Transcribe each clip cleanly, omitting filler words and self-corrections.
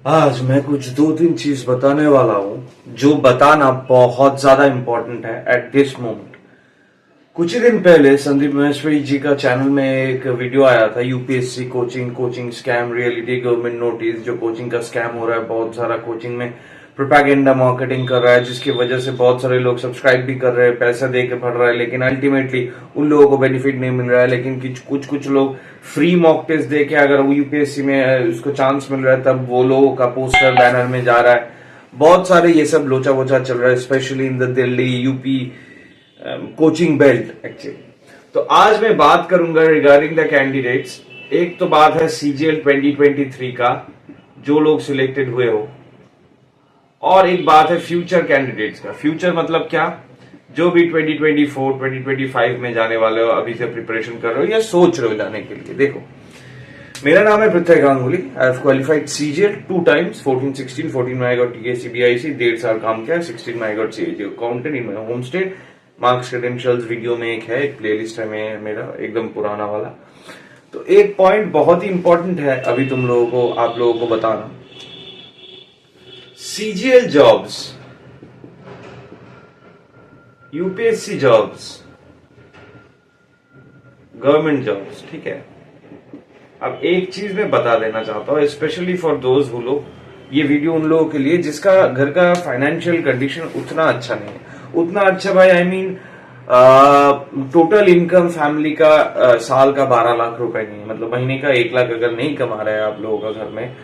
आज मैं कुछ दो तीन चीज बताने वाला हूं जो बताना बहुत ज्यादा इंपॉर्टेंट है एट दिस मोमेंट। कुछ ही दिन पहले संदीप महेश्वरी जी का चैनल में एक वीडियो आया था, UPSC coaching scam reality government notice. जो कोचिंग का स्कैम हो रहा है, बहुत सारा कोचिंग में प्रोपेगेंडा मार्केटिंग कर रहा है, जिसकी वजह से बहुत सारे लोग सब्सक्राइब भी कर रहे हैं, पैसा दे के पढ़ रहा है, लेकिन अल्टीमेटली उन लोगों को बेनिफिट नहीं मिल रहा है। लेकिन कुछ लोग फ्री मॉक टेस्ट दे के अगर वो यूपीएससी में उसको चांस मिल रहा है, तब वो लोगों का पोस्टर बैनर में जा रहा है। बहुत सारे ये सब लोचा वोचा चल रहा है, specially in the Delhi UP coaching belt actually. तो आज मैं बात करूंगा रिगार्डिंग द कैंडिडेट्स। एक तो बात है सीजीएल 2023 का, जो लोग सिलेक्टेड हुए हो, और एक बात है फ्यूचर कैंडिडेट्स का। फ्यूचर मतलब क्या? जो भी 2024 2025 में जाने वाले हो, अभी से प्रिपरेशन कर रहे हो या सोच रहे हो जाने के लिए। देखो, मेरा नाम है Prithvi Ganguly. I have qualified CGL 2 times, 14-16, 14 में आई गॉट टीएसीबीआईसी, 1.5 साल काम किया, 16 में I got CAG accountant in my home state. Marks credentials video में एक है, एक प्लेलिस्ट है में मेरा एकदम पुराना वाला। तो एक पॉइंट बहुत ही इंपॉर्टेंट है अभी तुम लोगों को, आप लोगों को बताना। CGL jobs, UPSC jobs, government jobs, ठीक है। अब एक चीज मैं बता देना चाहता हूं, स्पेशली फॉर दोज हु लोग, ये वीडियो उन लोगों के लिए जिसका घर का फाइनेंशियल कंडीशन उतना अच्छा नहीं है। उतना अच्छा भाई, I mean total income family का साल का 12 लाख रुपए नहीं है, मतलब महीने का 1 लाख अगर नहीं कमा रहा है आप लोगों का घर में,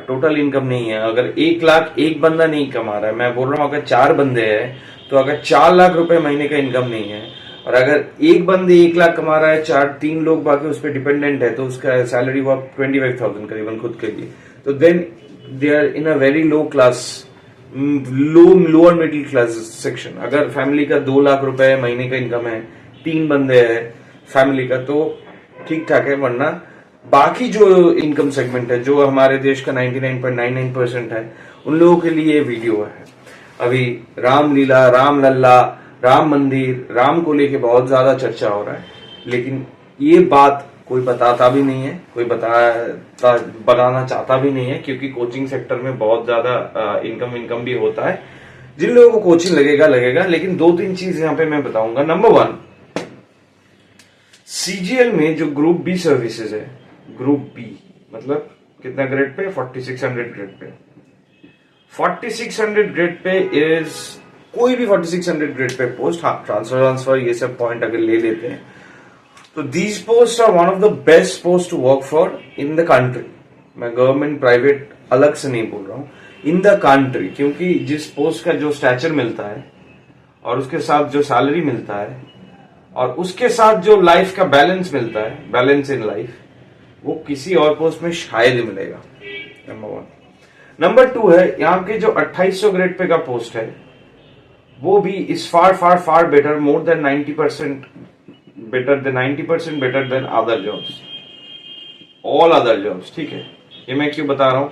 टोटल इनकम नहीं है, अगर 1 लाख एक बंदा नहीं कमा रहा है, मैं बोल रहा हूं अगर 4 बंदे हैं तो अगर 4 लाख रुपए महीने का इनकम नहीं है, और अगर एक बंदे 1 लाख कमा रहा है, 3 लोग बाकी उस पर डिपेंडेंट है, तो उसका सैलरी हुआ 25,000 करीबन खुद के लिए। तो then they are in a very low class, lower middle class section. अगर फैमिली का 2 लाख रुपए महीने का इनकम है, 3 बंदे हैं फैमिली का, तो ठीक ठाक है। वरना बाकी जो इनकम सेगमेंट है, जो हमारे देश का 99.99% है, उन लोगों के लिए वीडियो है। अभी रामलीला, रामलल्ला, राम मंदिर, राम को लेके बहुत ज्यादा चर्चा हो रहा है, लेकिन ये बात कोई बताता भी नहीं है, कोई बताना चाहता भी नहीं है, क्योंकि कोचिंग सेक्टर में बहुत ज्यादा इनकम भी होता है। जिन लोगों को कोचिंग लगेगा, लेकिन 2-3 चीज यहाँ पे मैं बताऊंगा। नंबर 1, सीजीएल में जो ग्रुप बी सर्विसेज है, ग्रुप बी मतलब कितना grade pay? 4600 grade pay. 4600 grade pay is कोई भी 4600 ग्रेड पे पोस्ट, हाँ ट्रांसफर ये सब पॉइंट अगर ले लेते हैं तो these post are one of the best post to work for in the country. मैं गवर्नमेंट प्राइवेट अलग से नहीं बोल रहा हूं, इन द कंट्री, क्योंकि जिस पोस्ट का जो स्टैचर मिलता है और उसके साथ जो सैलरी मिलता है और उसके साथ जो लाइफ का बैलेंस मिलता है, बैलेंस इन लाइफ, वो किसी और पोस्ट में शायद ही मिलेगा। नंबर 1। नंबर 2 है, यहाँ के जो 2800 ग्रेड पे का पोस्ट है, वो भी is far better, more than 90% better than other jobs, all other jobs, ठीक है। ये मैं क्यों बता रहा हूं?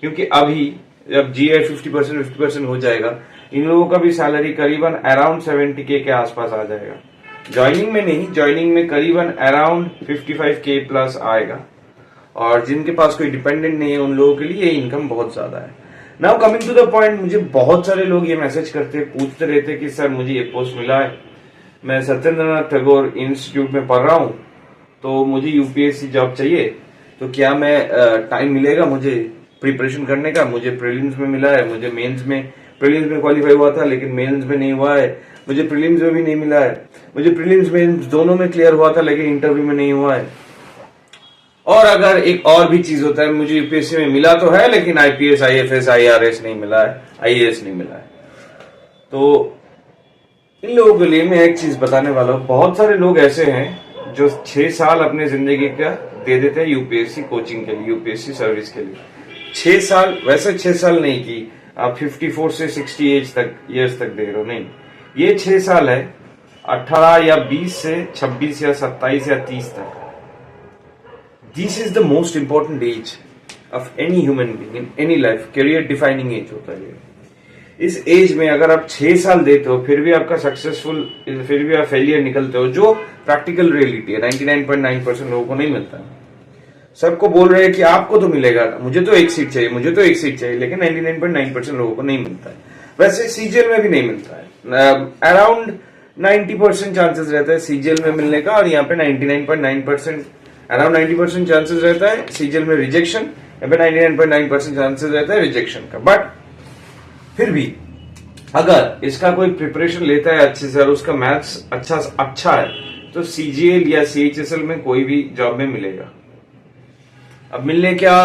क्योंकि अभी जब जीए 50% हो जाएगा, इन लोगों का भी सैलरी करीबन अराउंड 70K के आसपास आ जाएगा। ज्वाइनिंग में नहीं, ज्वाइनिंग में करीबन अराउंड 55K प्लस आएगा, और जिनके पास कोई डिपेंडेंट नहीं है उन लोगों के लिए इनकम बहुत ज्यादा है। Now coming to the point, मुझे बहुत सारे लोग ये मैसेज करते, पूछते रहते कि सर मुझे ये पोस्ट मिला है, मैं सत्येंद्रनाथ टैगोर इंस्टीट्यूट में पढ़ रहा हूं, तो मुझे यूपीएससी जॉब चाहिए, तो क्या मैं टाइम मिलेगा मुझे प्रिपरेशन करने का? मुझे प्रीलिम्स में मिला है, मुझे मेंस में, प्रीलिम्स में क्वालिफाई हुआ था लेकिन मेंस में नहीं हुआ है, मुझे प्रीलिम्स में भी नहीं मिला है, मुझे प्रीलिम्स मेंस दोनों में क्लियर हुआ था लेकिन इंटरव्यू में नहीं हुआ है। और अगर एक और भी चीज होता है, मुझे यूपीएससी में मिला तो है लेकिन आईपीएस, आईएफएस, आईआरएस नहीं मिला है, आईएएस नहीं मिला है। तो इन लोगों के लिए मैं एक चीज बताने वाला हूं। बहुत सारे लोग ऐसे हैं जो 6 साल अपने जिंदगी का दे देते हैं यूपीएससी कोचिंग के लिए, यूपीएससी सर्विस के लिए। 6 साल, वैसे 6 साल नहीं कि आप 54 से 60 ईयर्स तक दे रहे हो, नहीं, ये 6 साल है 18 या 20 से 26 या 27 या 30 तक। This is the most important age of any human being in any life, career defining age होता है। इस एज में अगर आप 6 साल देते हो, फिर भी आपका सक्सेसफुल, फिर भी आप फेलियर निकलते हो, जो प्रैक्टिकल रियलिटी है, 99.9% लोगों को नहीं मिलता है। सबको बोल रहे हैं कि आपको तो मिलेगा, मुझे तो एक सीट चाहिए, मुझे तो एक सीट चाहिए, लेकिन 99.9% लोगों को नहीं मिलता है। वैसे सीजीएल में भी नहीं मिलता है। अराउंड 90% चांसेस रहता है सीजीएल में मिलने का, और यहाँ पे 99.9% अराउंड 90% चांसेस रहता है सीजीएल में रिजेक्शन, यहाँ पे 99.9% चांसेस रहता है रिजेक्शन का। बट फिर भी अगर इसका कोई प्रिपरेशन लेता है अच्छे से और उसका मैथ्स अच्छा है तो सीजीएल या सीएचएसएल में कोई भी जॉब में मिलेगा। अब मिलने क्या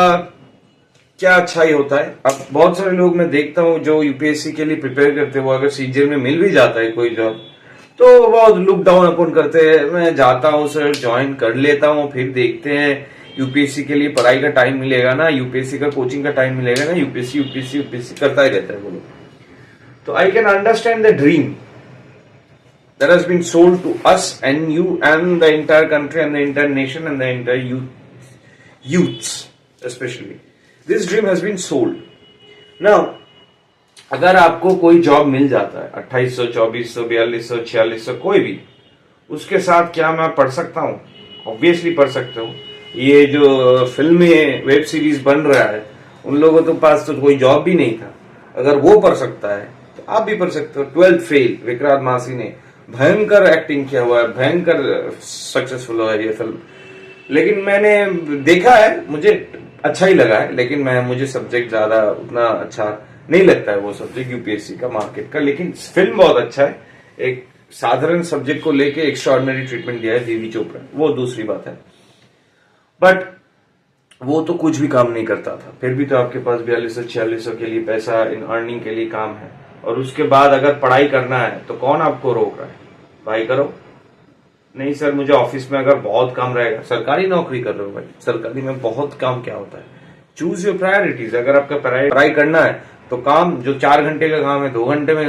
अच्छा ही होता है। अब बहुत सारे लोग मैं देखता हूँ जो यूपीएससी के लिए प्रिपेयर करते हैं, वो अगर सीजीएल में मिल भी जाता है कोई जॉब तो बहुत लुक डाउन अपन करते हैं। मैं जाता हूँ सर, ज्वाइन कर लेता हूँ, फिर देखते हैं यूपीएससी के लिए पढ़ाई का टाइम मिलेगा ना, यूपीएससी का कोचिंग का टाइम मिलेगा ना, यूपीएससी करता ही रहता है वो लोग। तो I can understand the dream that has been sold to us and you and the entire country and the entire nation and the entire youths especially. This dream has been sold. Now, अगर आपको कोई job मिल जाता है 2800, 2400, 4200, 4600 कोई भी, उसके साथ क्या मैं पढ़ सकता हूँ? ऑब्वियसली पढ़ सकते हो। ये जो फिल्में वेब सीरीज बन रहा है उन लोगों के पास तो कोई जॉब भी नहीं था, अगर वो पढ़ सकता है तो आप भी पढ़ सकते हो। 12th फेल विक्रांत मासी ने भयंकर एक्टिंग किया हुआ है, भयंकर सक्सेसफुल हुआ है ये फिल्म। लेकिन मैंने देखा है, मुझे अच्छा ही लगा है, लेकिन मुझे सब्जेक्ट ज्यादा उतना अच्छा नहीं लगता है वो सब्जेक्ट यूपीएससी का, मार्केट का। लेकिन फिल्म बहुत अच्छा है। एक साधारण सब्जेक्ट को लेके एक्स्ट्राऑर्डिनरी ट्रीटमेंट दिया है दीदी चोपड़ा, वो दूसरी बात है। बट वो तो कुछ भी काम नहीं करता था, फिर भी तो आपके पास 4200-4600 के लिए पैसा इन अर्निंग के लिए काम है। और उसके बाद अगर पढ़ाई करना है तो कौन आपको रोक रहा है? भाई करो। नहीं सर मुझे ऑफिस में अगर बहुत काम रहेगा, सरकारी नौकरी कर रहे हो भाई, सरकारी में बहुत काम क्या होता है? Choose your priorities. अगर आपका पढ़ाई करना है तो काम जो 4 घंटे का काम है 2 घंटे में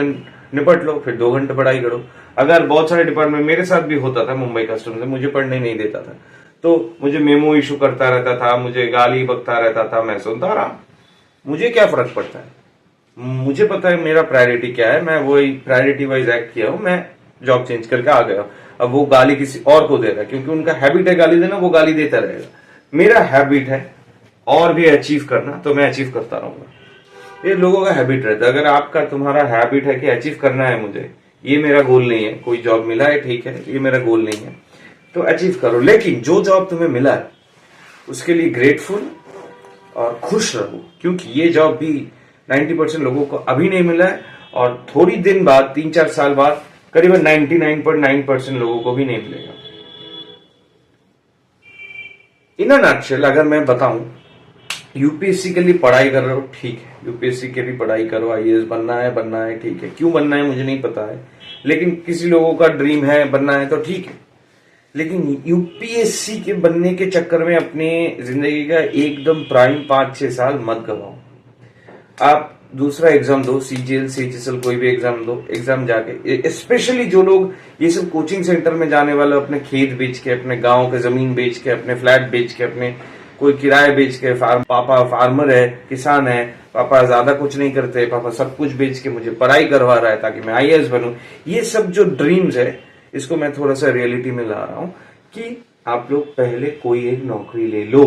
निपट लो, फिर 2 घंटे पढ़ाई करो। अगर बहुत सारे डिपार्टमेंट, मेरे साथ भी होता था मुंबई कस्टम्स में, मुझे पढ़ने नहीं देता था तो मुझे मेमो इशू करता रहता था, मुझे गाली बकता रहता था, मैं सुनता रहा। मुझे क्या फर्क पड़ता है? मुझे पता है मेरा प्रायोरिटी क्या है, मैं वही प्रायोरिटी वाइज एक्ट किया हूं, मैं जॉब चेंज करके आ गया। अब वो गाली किसी और को दे रहा है क्योंकि उनका हैबिट है गाली देना, वो गाली देता रहेगा। मेरा हैबिट है और भी अचीव करना, तो मैं अचीव करता रहूंगा। ये लोगों का हैबिट रहता है। अगर आपका तुम्हारा हैबिट है कि अचीव करना है मुझे, ये मेरा गोल नहीं है, कोई जॉब मिला है ठीक है, ये मेरा गोल नहीं है तो अचीव करो। लेकिन जो जॉब तुम्हें मिला है उसके लिए ग्रेटफुल और खुश रहो, क्योंकि ये जॉब भी 90% लोगों को अभी नहीं मिला है और थोड़ी दिन बाद 3-4 साल बाद करीबन 99.9% लोगों को भी नहीं मिलेगा। इन अ नटशेल अगर मैं बताऊं, यूपीएससी के लिए पढ़ाई कर रहे हो ठीक है, यूपीएससी के लिए पढ़ाई करो, आईएएस बनना है ठीक है। क्यों बनना है मुझे नहीं पता है, लेकिन किसी लोगों का ड्रीम है बनना है तो ठीक है। लेकिन यूपीएससी के बनने के चक्कर में अपने जिंदगी का एकदम प्राइम 5-6 साल मत गवाओ। आप दूसरा एग्जाम दो, सीजीएल सीएचएसएल कोई भी एग्जाम दो, एग्जाम जाके स्पेशली जो लोग ये सब कोचिंग सेंटर में जाने वाले, अपने खेत बेच के, अपने गांव के जमीन बेच के, अपने फ्लैट बेच के, अपने कोई किराए बेच के, पापा फार्मर है, किसान है, पापा ज्यादा कुछ नहीं करते, पापा सब कुछ बेच के मुझे पढ़ाई करवा रहा है ताकि मैं आईएएस बनूं। ये सब जो ड्रीम्स है इसको मैं थोड़ा सा रियलिटी में ला रहा हूं कि आप लोग पहले कोई एक नौकरी ले लो।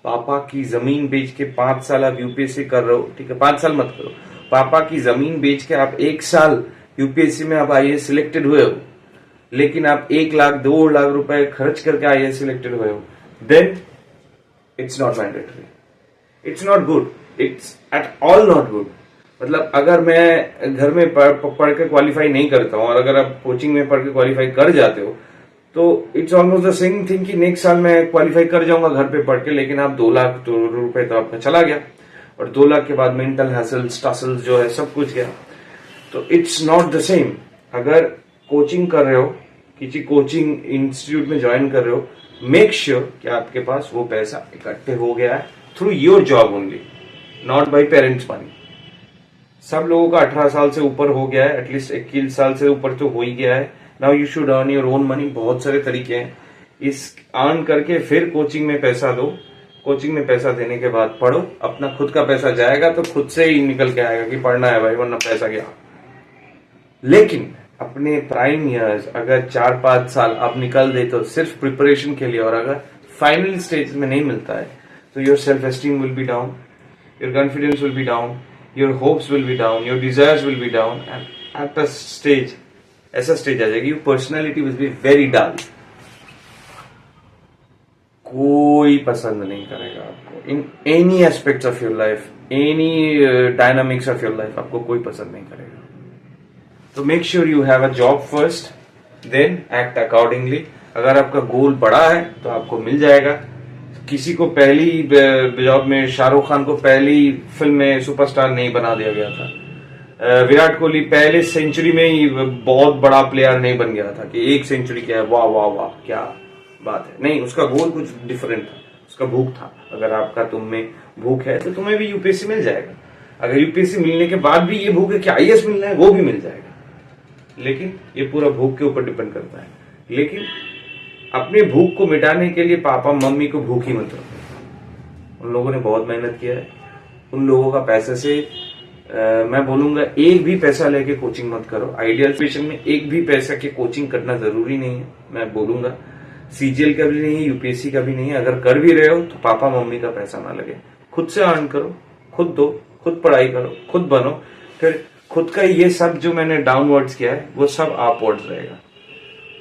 पापा की जमीन बेच के 5 साल आप यूपीएससी कर रहे हो, ठीक है 5 साल मत करो, पापा की जमीन बेच के आप 1 साल यूपीएससी में आप आईएएस सिलेक्टेड हुए हो, लेकिन आप 1 लाख 2 लाख रुपए खर्च करके आईएएस सिलेक्टेड हुए हो, then it's not mandatory, it's not good, it's at all not good. मतलब अगर मैं घर में पढ़ के क्वालिफाई नहीं करता हूँ और अगर आप कोचिंग में पढ़ के क्वालिफाई कर जाते हो तो it's almost the same thing कि नेक्स्ट साल मैं क्वालिफाई कर जाऊंगा घर पे पढ़ के, लेकिन आप 2 लाख रुपए तो आपका चला गया और 2 लाख के बाद मेंटल हैसल्स टसल्स जो है सब कुछ गया। तो इट्स नॉट द सेम। अगर कोचिंग कर रहे हो, किसी कोचिंग इंस्टीट्यूट में ज्वाइन कर रहे हो, मेक श्योर कि आपके पास वो पैसा इकट्ठे हो गया है through your job only, not by parents money. सब लोगों का 18 साल से ऊपर हो गया है, एटलीस्ट 21 साल से ऊपर तो हो ही गया है। Now you should earn your own money. बहुत सारे तरीके हैं, इस अर्न करके फिर कोचिंग में पैसा दो, कोचिंग में पैसा देने के बाद पढ़ो, अपना खुद का पैसा जाएगा तो खुद से ही निकल के आएगा कि पढ़ना है भाई, वरना पैसा गया। लेकिन अपने प्राइम ईयर्स अगर 4-5 साल आप निकल दे तो सिर्फ प्रिपरेशन के लिए, और अगर फाइनल स्टेज में नहीं मिलता है तो your self esteem will be down, your confidence will be down, your hopes will be down, your desires will be down and at a stage ऐसा स्टेज आ जाएगी your personality will be very dull. कोई पसंद नहीं करेगा आपको in any aspects of your life, any dynamics of your life, आपको कोई पसंद नहीं करेगा। तो make sure you have a job first, then act accordingly. अगर आपका गोल बड़ा है तो आपको मिल जाएगा। किसी को पहली जॉब में, शाहरुख खान को पहली फिल्म में सुपरस्टार नहीं बना दिया गया था। विराट कोहली पहले सेंचुरी में ही बहुत बड़ा प्लेयर नहीं बन गया था कि एक सेंचुरी क्या है, वाह वाह वाह क्या बात है। नहीं, उसका गोल कुछ डिफरेंट था, उसका भूख था। अगर आपका तुम में भूख है तो तुम्हें भी यूपीएससी मिल जाएगा। अगर यूपीएससी मिलने के बाद भी ये भूख है कि आईएएस मिलना है, वो भी मिल जाएगा। लेकिन ये पूरा भूख के ऊपर डिपेंड करता है। लेकिन अपने भूख को मिटाने के लिए पापा मम्मी को भूखी मत रखो। उन लोगों ने बहुत मेहनत किया है। उन लोगों का पैसे से मैं बोलूंगा एक भी पैसा लेके कोचिंग मत करो। आइडियल सिचुएशन में एक भी पैसा की कोचिंग करना जरूरी नहीं है। मैं बोलूंगा सीजीएल का भी नहीं है, यूपीएससी का भी नहीं है। अगर कर भी रहे हो तो पापा मम्मी का पैसा ना लगे। खुद से अर्न करो, खुद दो, खुद पढ़ाई करो, खुद बनो। फिर खुद का ये सब जो मैंने डाउनवर्ड्स किया है वो सब अपवर्ड्स रहेगा।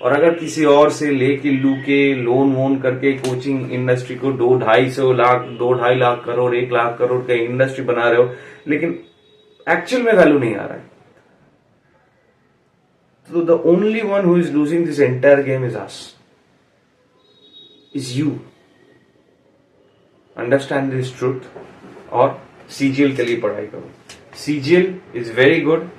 और अगर किसी और से लेके लूके लोन वोन करके कोचिंग इंडस्ट्री को 2-2.5 लाख करोड़ 1 लाख करोड़ का इंडस्ट्री बना रहे हो, लेकिन एक्चुअल में वैल्यू नहीं आ रहा है, तो the only one who is losing this entire game is us, is you. Understand this truth और सीजीएल के लिए पढ़ाई करो। CGL is very good.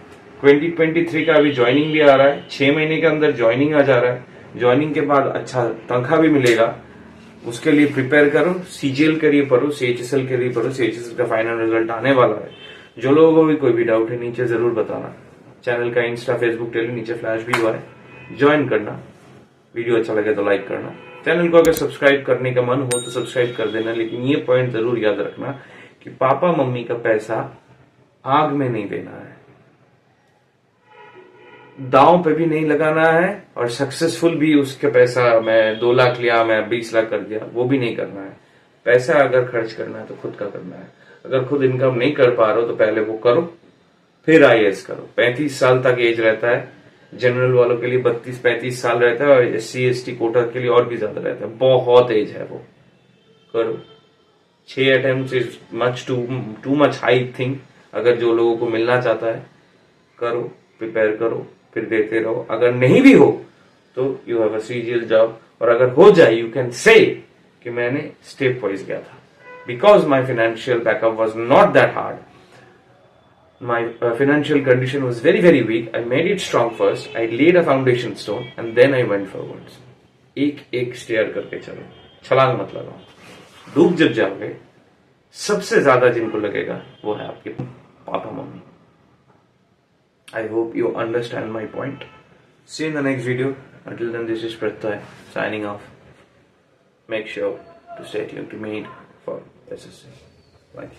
2023 का अभी ज्वाइनिंग भी आ रहा है। 6 महीने के अंदर ज्वाइनिंग आ जा रहा है। ज्वाइनिंग के बाद अच्छा तनख्वाह भी मिलेगा। उसके लिए प्रिपेयर करो। सीजीएल के लिए पढ़ो, सीएचएसएल के लिए पढ़ो। सीएचएसएल का फाइनल रिजल्ट आने वाला है। जो लोगों को भी कोई भी डाउट है नीचे जरूर बताना। चैनल का इंस्टा फेसबुक टेली नीचे फ्लैश भी हुआ है, ज्वाइन करना। वीडियो अच्छा लगे तो लाइक करना। चैनल को अगर सब्सक्राइब करने का मन हो तो सब्सक्राइब कर देना। लेकिन ये पॉइंट जरूर याद रखना कि पापा मम्मी का पैसा आग में नहीं देना है, दांव पे भी नहीं लगाना है, और सक्सेसफुल भी उसके पैसा मैं 2 लाख लिया, मैं 20 लाख कर दिया, वो भी नहीं करना है। पैसा अगर खर्च करना है तो खुद का करना है। अगर खुद इनकम नहीं कर पा रहे हो तो पहले वो करो, फिर आईएएस करो। 35 साल तक एज रहता है। जनरल वालों के लिए 32-35 साल रहता है, और एससी एसटी कोटा के लिए और भी ज्यादा रहता है। बहुत एज है, वो करो। 6 attempt is much too much high thing. अगर जो लोगों को मिलना चाहता है करो, प्रिपेयर करो, फिर देते रहो। अगर नहीं भी हो तो you have a CGL job. और अगर हो जाए यू कैन से कि मैंने स्टेप वाइज गया था, because my financial backup was not that hard. My financial condition was very, very weak. I made it strong first. I laid a foundation stone and then I went forwards. एक एक stair करके चलो, छलांग मत लगाओ। डूब जब जाओगे, सबसे ज्यादा जिनको लगेगा वो है आपके papa mummy. I hope you understand my point. See you in the next video. Until then, this is Pratyay signing off. Make sure to stay tuned to me for SSC. Bye.